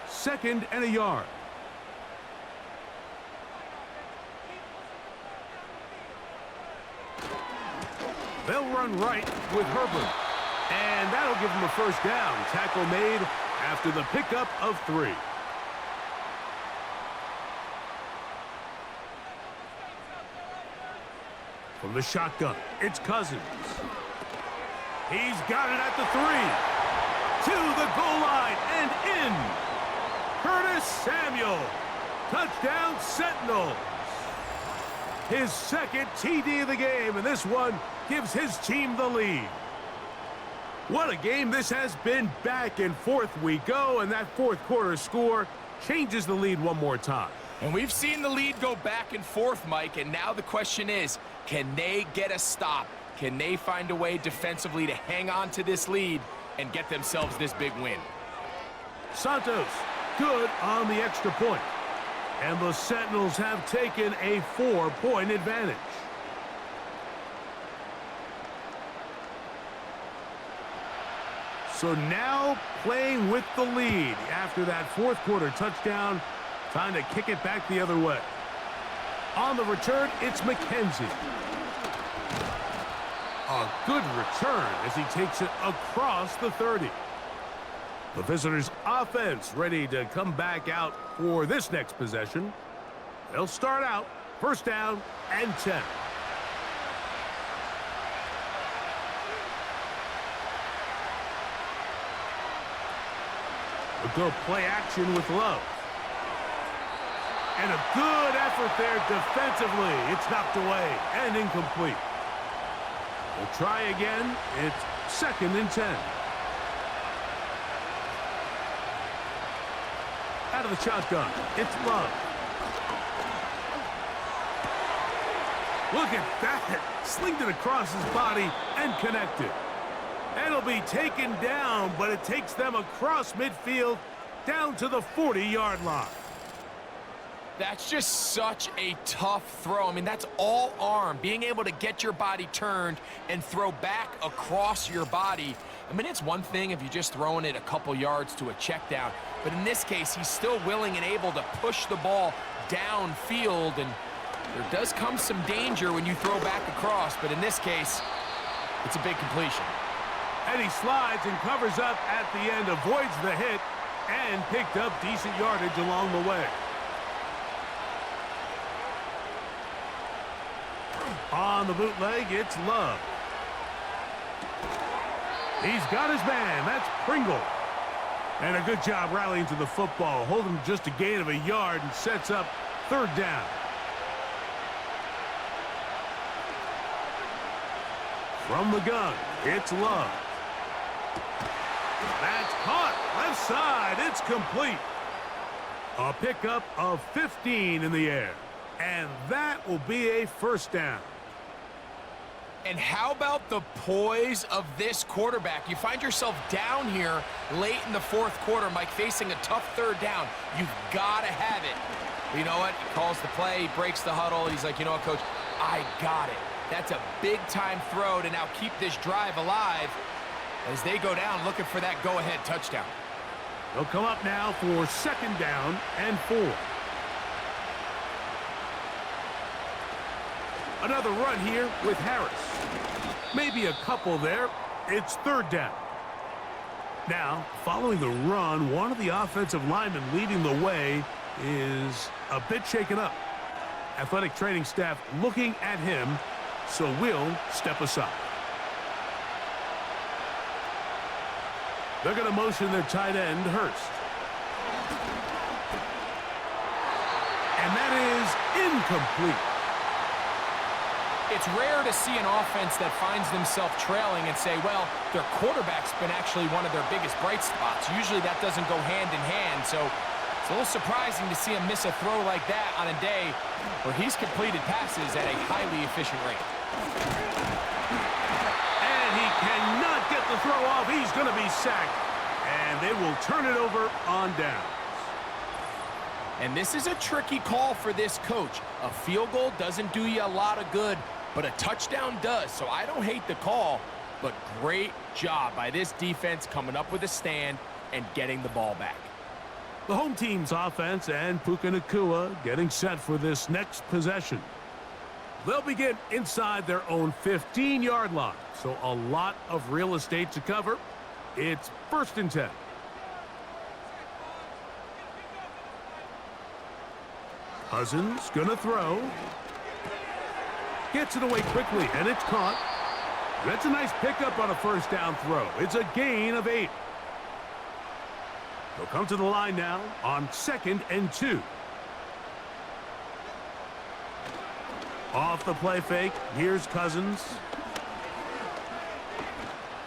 2nd and a yard. They'll run right with Herbert. And that'll give him a first down. Tackle made after the pickup of 3. From the shotgun, it's Cousins. He's got it at the 3. To the goal line and in. Curtis Samuel. Touchdown, Sentinels. His 2nd TD of the game, and this one gives his team the lead. What a game this has been. Back and forth we go, and that 4th quarter score changes the lead one more time. And we've seen the lead go back and forth, Mike, and now the question is, can they get a stop? Can they find a way defensively to hang on to this lead and get themselves this big win? Santos, good on the extra point. And the Sentinels have taken a 4-point advantage. So now playing with the lead after that 4th quarter touchdown, trying to kick it back the other way. On the return, it's McKenzie. A good return as he takes it across the 30. The visitors' offense ready to come back out for this next possession. They'll start out first down and 10. We'll go play action with Love. And a good effort there defensively. It's knocked away and incomplete. We'll try again. It's 2nd and 10. Out of the shotgun, it's Love. Look at that. Slinged it across his body and connected. And it'll be taken down, but it takes them across midfield down to the 40-yard line. That's just such a tough throw. I mean, that's all arm. Being able to get your body turned and throw back across your body. I mean, it's one thing if you're just throwing it a couple yards to a check down. But in this case, he's still willing and able to push the ball downfield. And there does come some danger when you throw back across. But in this case, it's a big completion. And he slides and covers up at the end, avoids the hit, and picked up decent yardage along the way. On the bootleg, it's Love. He's got his man. That's Pringle. And a good job rallying to the football. Holding just a gain of a yard and sets up 3rd down. From the gun, it's Love. That's caught. Left side. It's complete. A pickup of 15 in the air. And that will be a first down. And how about the poise of this quarterback? You find yourself down here late in the 4th quarter, Mike, facing a tough 3rd down. You've got to have it. But you know what? He calls the play, he breaks the huddle. He's like, you know what, Coach? I got it. That's a big-time throw to now keep this drive alive as they go down looking for that go-ahead touchdown. They'll come up now for 2nd down and 4. Another run here with Harris. Maybe a couple there. It's 3rd down. Now, following the run, one of the offensive linemen leading the way is a bit shaken up. Athletic training staff looking at him, so we'll step aside. They're going to motion their tight end, Hurst. And that is incomplete. It's rare to see an offense that finds themselves trailing and say, well, their quarterback's been actually one of their biggest bright spots. Usually that doesn't go hand in hand, so it's a little surprising to see him miss a throw like that on a day where he's completed passes at a highly efficient rate. And he cannot get the throw off. He's going to be sacked. And they will turn it over on downs. And this is a tricky call for this coach. A field goal doesn't do you a lot of good, but a touchdown does. So I don't hate the call, but great job by this defense coming up with a stand and getting the ball back. The home team's offense and Puka Nacua getting set for this next possession. They'll begin inside their own 15-yard line, so a lot of real estate to cover. It's 1st and 10. Cousins gonna throw. Gets it away quickly, and it's caught. That's a nice pickup on a 1st down throw. It's a gain of 8. They'll come to the line now on 2nd and 2. Off the play fake. Here's Cousins.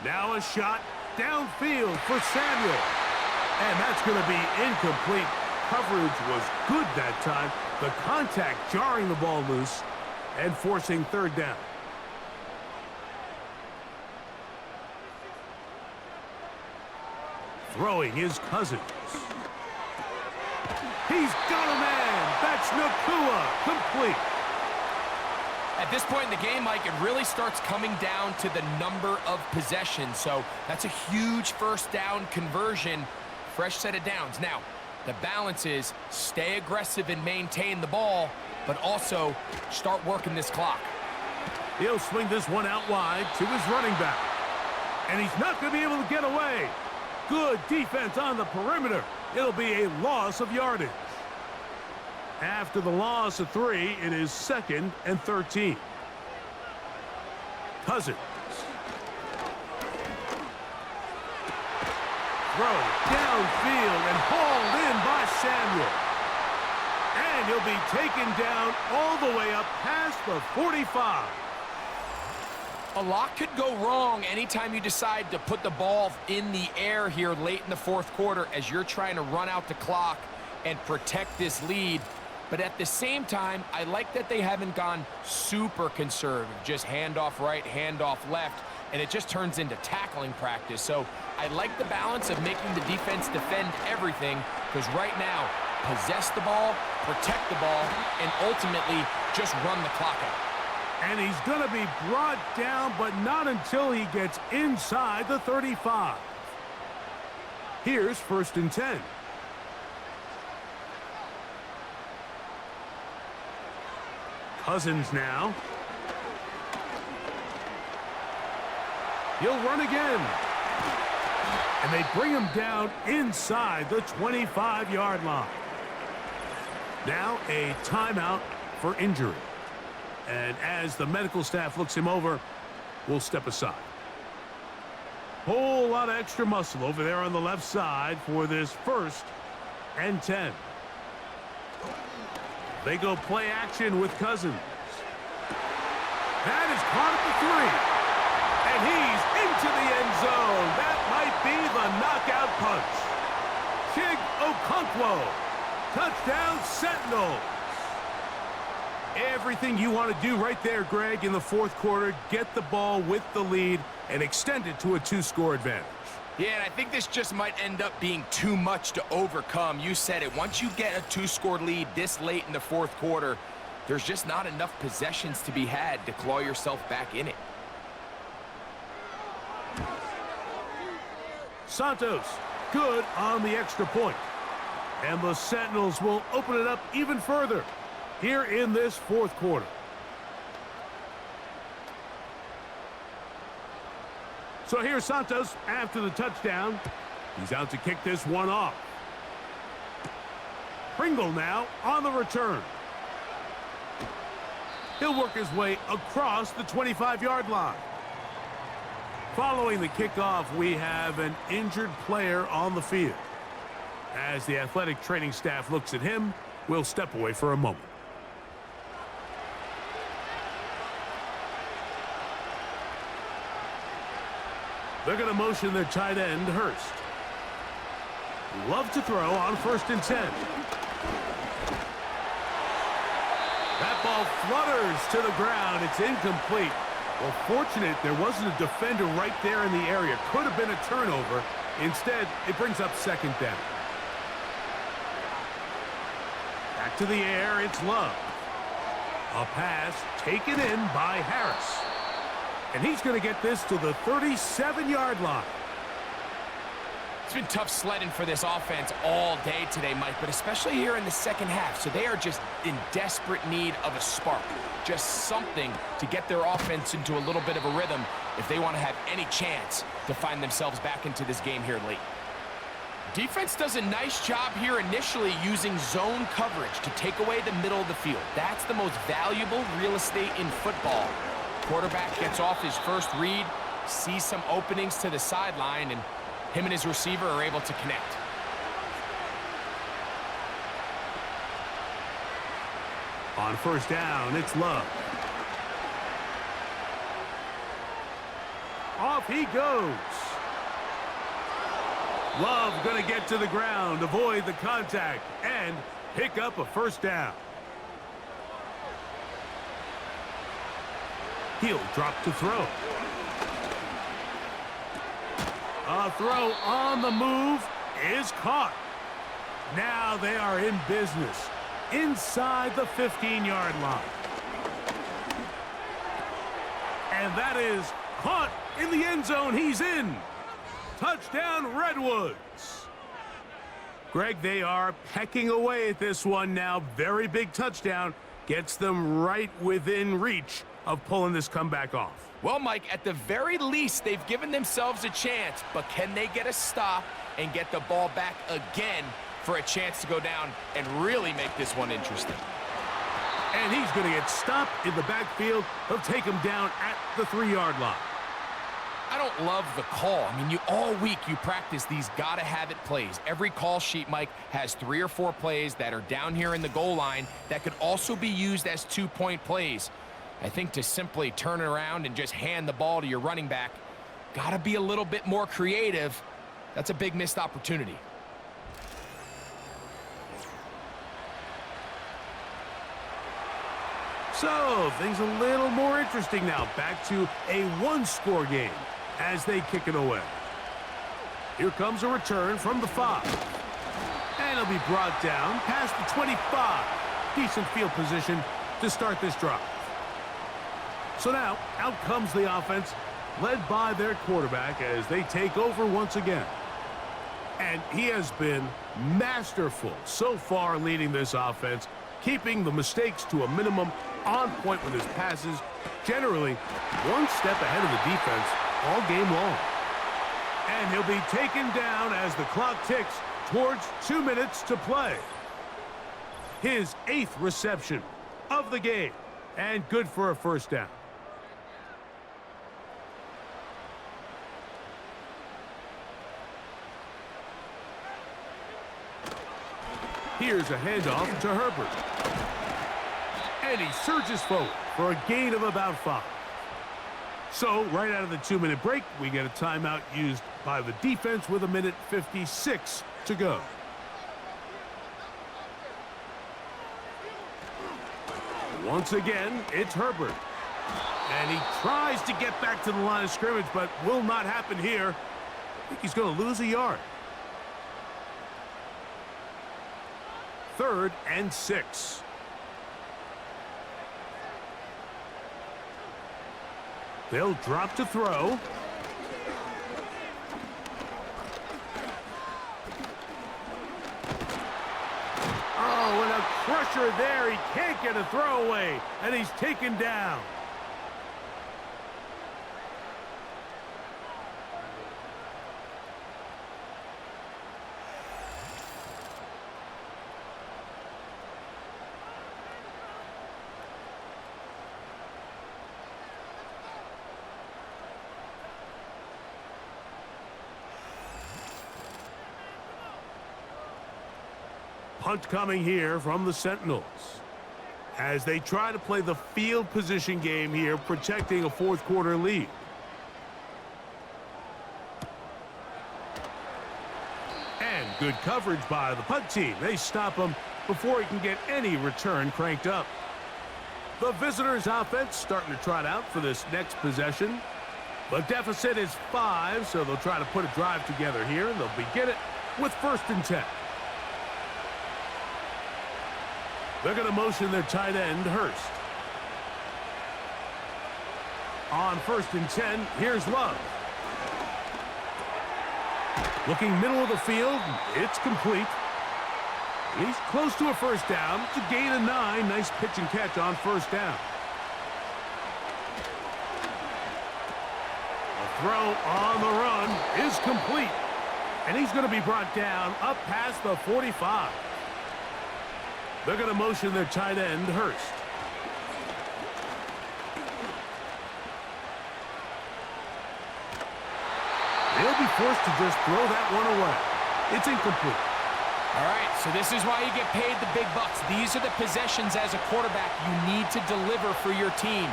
Now a shot downfield for Samuel. And that's going to be incomplete. Coverage was good that time. The contact jarring the ball loose and forcing 3rd down. Throwing is Cousins. He's got a man. That's Nacua. Complete. At this point in the game, Mike, it really starts coming down to the number of possessions. So that's a huge 1st down conversion. Fresh set of downs. Now, the balance is stay aggressive and maintain the ball, but also start working this clock. He'll swing this one out wide to his running back. And he's not going to be able to get away. Good defense on the perimeter. It'll be a loss of yardage. After the loss of 3, it is 2nd and 13. Cousins. Throw downfield and hauled in by Samuel. And he'll be taken down all the way up past the 45. A lot could go wrong anytime you decide to put the ball in the air here late in the 4th quarter as you're trying to run out the clock and protect this lead. But at the same time, I like that they haven't gone super conservative, just handoff right, handoff left, and it just turns into tackling practice. So I like the balance of making the defense defend everything, because right now, possess the ball, protect the ball, and ultimately just run the clock out. And he's going to be brought down, but not until he gets inside the 35. Here's 1st and 10. Cousins now. He'll run again. And they bring him down inside the 25-yard line. Now a timeout for injury. And as the medical staff looks him over, we'll step aside. Whole lot of extra muscle over there on the left side for this 1st and 10. They go play action with Cousins. That is caught at the 3. And he's into the end zone. That might be the knockout punch. Chig Okonkwo. Touchdown, Sentinels. Everything you want to do right there, Greg, in the 4th quarter. Get the ball with the lead and extend it to a 2-score advantage. Yeah, and I think this just might end up being too much to overcome. You said it. Once you get a 2-score lead this late in the 4th quarter, there's just not enough possessions to be had to claw yourself back in it. Santos, good on the extra point. And the Sentinels will open it up even further here in this 4th quarter. So here's Santos after the touchdown. He's out to kick this one off. Pringle now on the return. He'll work his way across the 25-yard line. Following the kickoff, we have an injured player on the field. As the athletic training staff looks at him, we'll step away for a moment. They're going to motion their tight end, Hurst. Love to throw on 1st and 10. That ball flutters to the ground. It's incomplete. Well, fortunate there wasn't a defender right there in the area. Could have been a turnover. Instead, it brings up 2nd down. Back to the air, it's Love. A pass taken in by Harris. And he's going to get this to the 37-yard line. It's been tough sledding for this offense all day today, Mike, but especially here in the second half. So they are just in desperate need of a spark, just something to get their offense into a little bit of a rhythm if they want to have any chance to find themselves back into this game here late. Defense does a nice job here initially using zone coverage to take away the middle of the field. That's the most valuable real estate in football. Quarterback gets off his first read, sees some openings to the sideline, and him and his receiver are able to connect. On 1st down, it's Love. Off he goes. Love going to get to the ground, avoid the contact, and pick up a 1st down. He'll drop to throw. A throw on the move is caught. Now they are in business inside the 15-yard line. And that is caught in the end zone. He's in. Touchdown, Redwoods. Greg, they are pecking away at this one now. Very big touchdown. Gets them right within reach of pulling this comeback off. Well, Mike, at the very least, they've given themselves a chance, but can they get a stop and get the ball back again for a chance to go down and really make this one interesting? And he's going to get stopped in the backfield. He'll take him down at the 3-yard line. I don't love the call. I mean, all week you practice these gotta-have-it plays. Every call sheet, Mike, has 3 or 4 plays that are down here in the goal line that could also be used as 2-point plays. I think to simply turn it around and just hand the ball to your running back, gotta be a little bit more creative. That's a big missed opportunity. So, things a little more interesting now. Back to a 1-score game as they kick it away. Here comes a return from the 5. And it'll be brought down past the 25. Decent field position to start this drive. So now, out comes the offense, led by their quarterback as they take over once again. And he has been masterful so far leading this offense, keeping the mistakes to a minimum, on point with his passes, generally one step ahead of the defense all game long. And he'll be taken down as the clock ticks towards 2 minutes to play. His 8th reception of the game, and good for a 1st down. Here's a handoff to Herbert. And he surges forward for a gain of about 5. So, right out of the 2-minute break, we get a timeout used by the defense with 1:56 to go. Once again, it's Herbert. And he tries to get back to the line of scrimmage, but will not happen here. I think he's going to lose a yard. 3rd and 6. They'll drop to throw. Oh, and a crusher there. He can't get a throwaway, and he's taken down. Punt coming here from the Sentinels as they try to play the field position game here, protecting a fourth quarter lead. And good coverage by the punt team. They stop him before he can get any return cranked up. The visitors' offense starting to trot out for this next possession. The deficit is 5, so they'll try to put a drive together here, and they'll begin it with 1st and 10. They're going to motion their tight end, Hurst. On 1st and 10, here's Love. Looking middle of the field, it's complete. He's close to a 1st down. It's a gain of 9. Nice pitch and catch on 1st down. The throw on the run is complete. And he's going to be brought down up past the 45. They're going to motion their tight end, Hurst. They'll be forced to just throw that one away. It's incomplete. All right, so this is why you get paid the big bucks. These are the possessions as a quarterback you need to deliver for your team.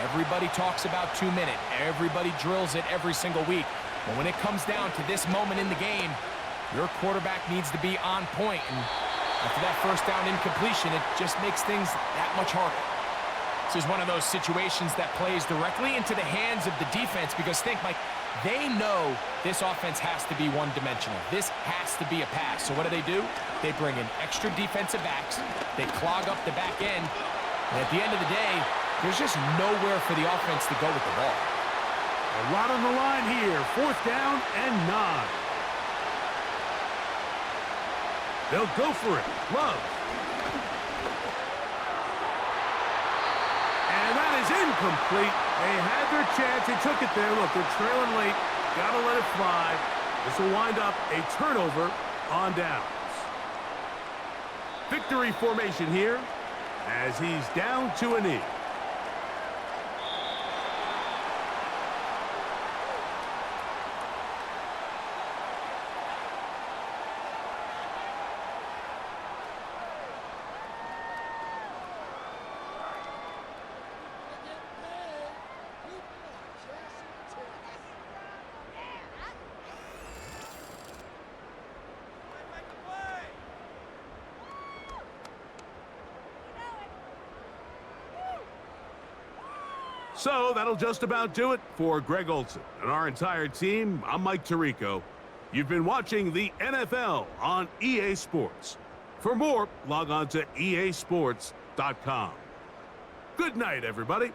Everybody talks about 2-minute. Everybody drills it every single week. But when it comes down to this moment in the game, your quarterback needs to be on point. And after that 1st down incompletion, it just makes things that much harder. This is one of those situations that plays directly into the hands of the defense because think, Mike, they know this offense has to be one-dimensional. This has to be a pass. So what do? They bring in extra defensive backs. They clog up the back end. And at the end of the day, there's just nowhere for the offense to go with the ball. A lot on the line here. 4th down and 9. They'll go for it. Love. And that is incomplete. They had their chance. They took it there. Look, they're trailing late. Got to let it fly. This will wind up a turnover on downs. Victory formation here as he's down to a knee. So that'll just about do it for Greg Olson and our entire team. I'm Mike Tirico. You've been watching the NFL on EA Sports. For more, log on to easports.com. Good night, everybody.